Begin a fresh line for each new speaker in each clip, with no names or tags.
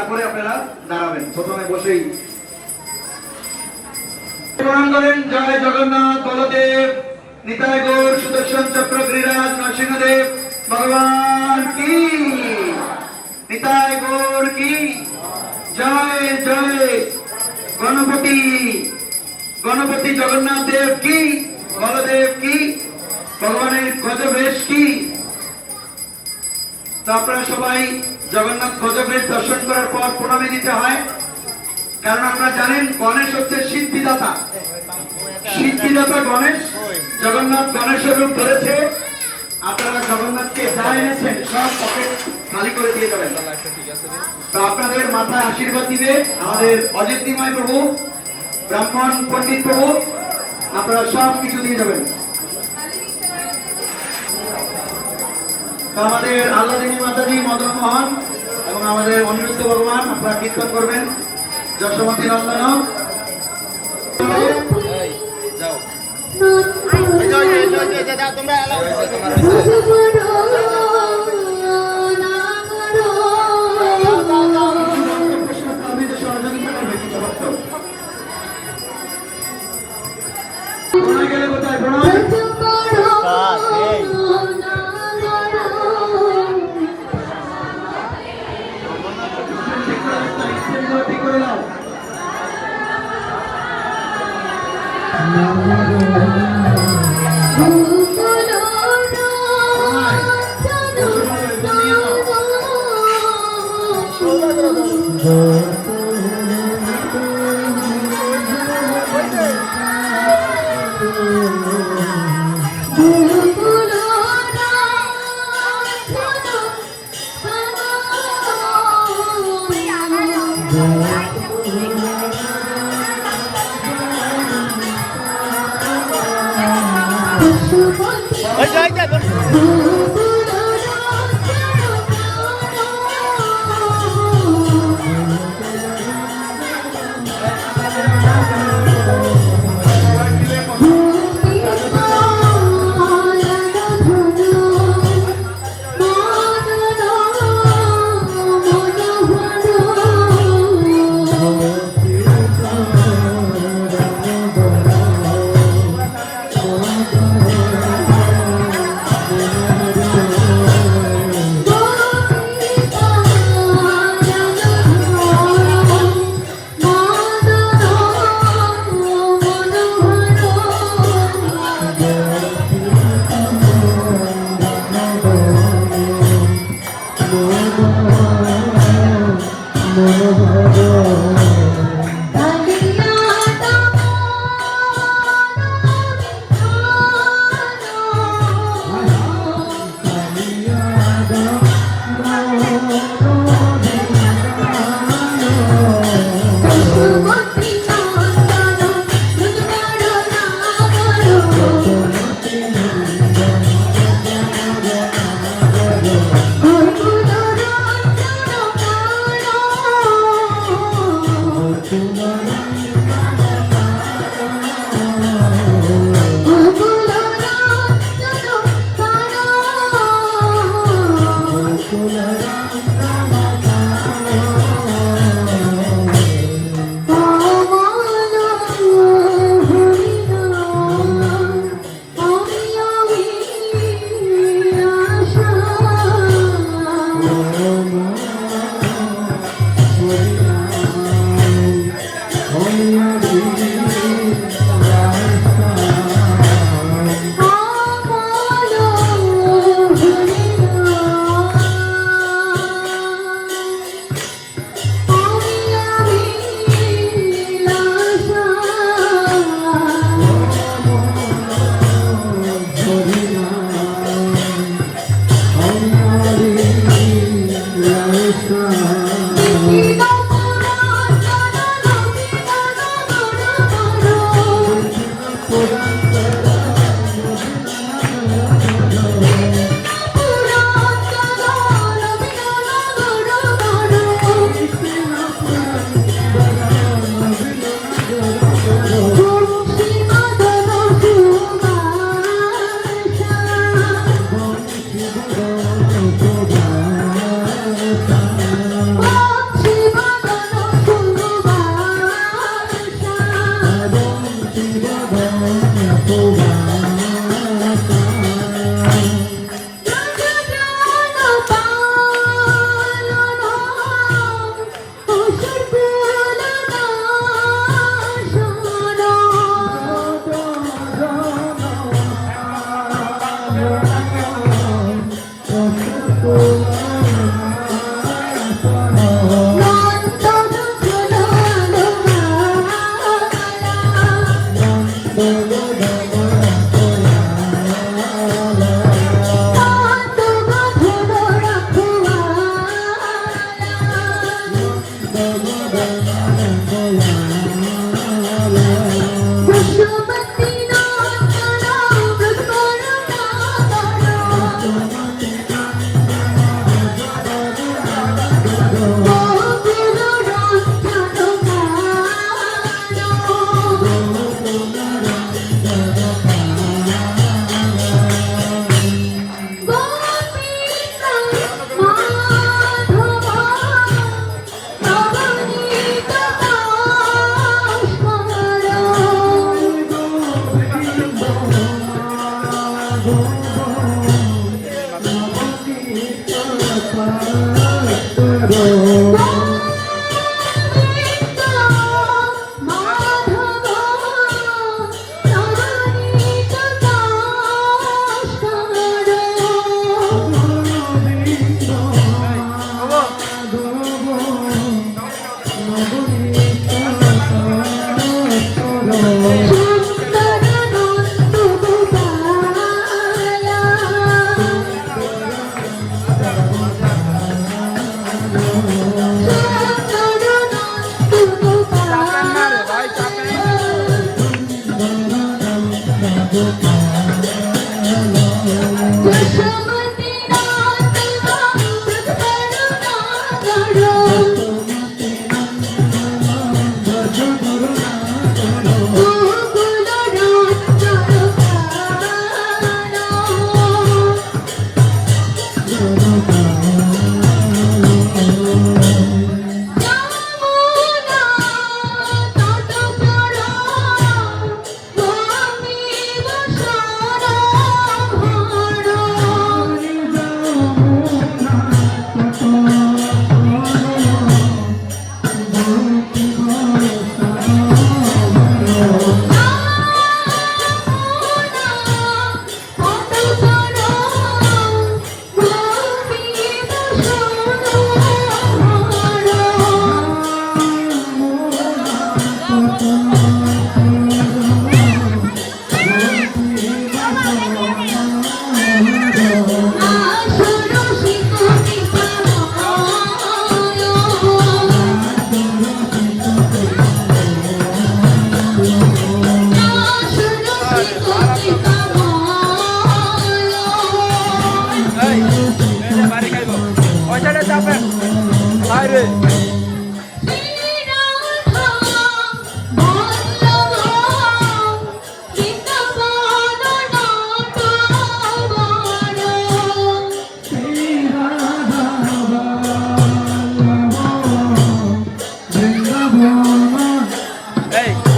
তারপরে আপনারা দাঁড়াবেন। প্রথমে বসেই প্রণাম করেন। জয় জগন্নাথ বলদেব নিতাই গৌর সুদর্শন চক্র গিরিরাজ নরসিংহদেব ভগবান কি, নিতাই গৌর কি জয় জয়। গণপতি গণপতি জগন্নাথ দেব কি, বলদেব কি, ভগবানের গজবেশ কি। তো আপনারা সবাই জগন্নাথ গজবেশ দর্শন করার পর প্রণামী দিতে হয়, কারণ আপনারা জানেন গণেশ হচ্ছে সিদ্ধিদাতা। সিদ্ধিদাতা গণেশ, জগন্নাথ গণেশের রূপ ধরেছে। আপনারা জগন্নাথকে যা এনেছেন সব পকেট খালি করে দিয়ে যাবেন। তো আপনাদের মাথায় আশীর্বাদ দিবে আমাদের অজিতিময় প্রভু, ব্রাহ্মণ পণ্ডিত প্রভু, আপনারা সব কিছু দিয়ে যাবেন। আমাদের আল্লাদিনী মাতাজি মদন মোহন এবং আমাদের অনিরুদ্ধ ভগবান আপনারা কীর্তন করবেন যশোমতী নন্দন। গেলে কোথায় প্রণাম ঠিক করে নাও।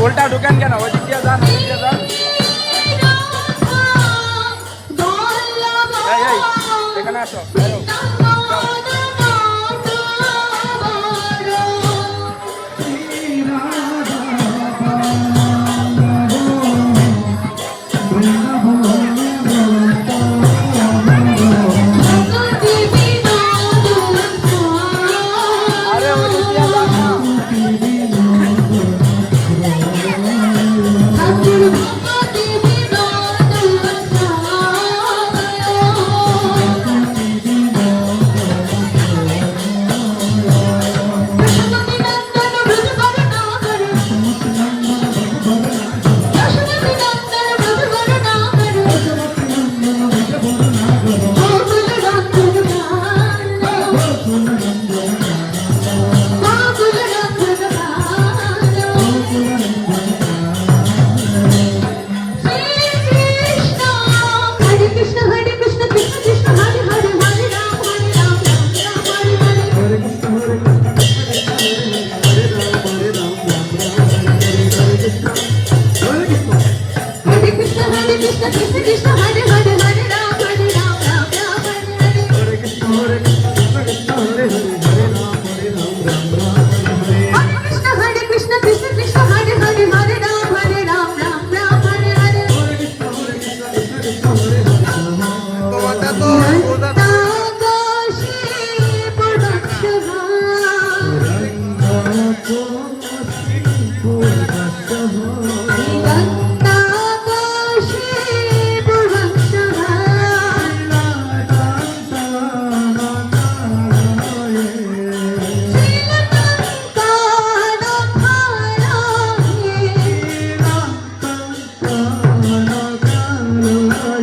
উল্টা ঢুকেন কেন? ওই দিক দিয়ে যান, ওই দিক দিয়ে যান। এখানে আসো, বেরো।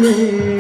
Yeah.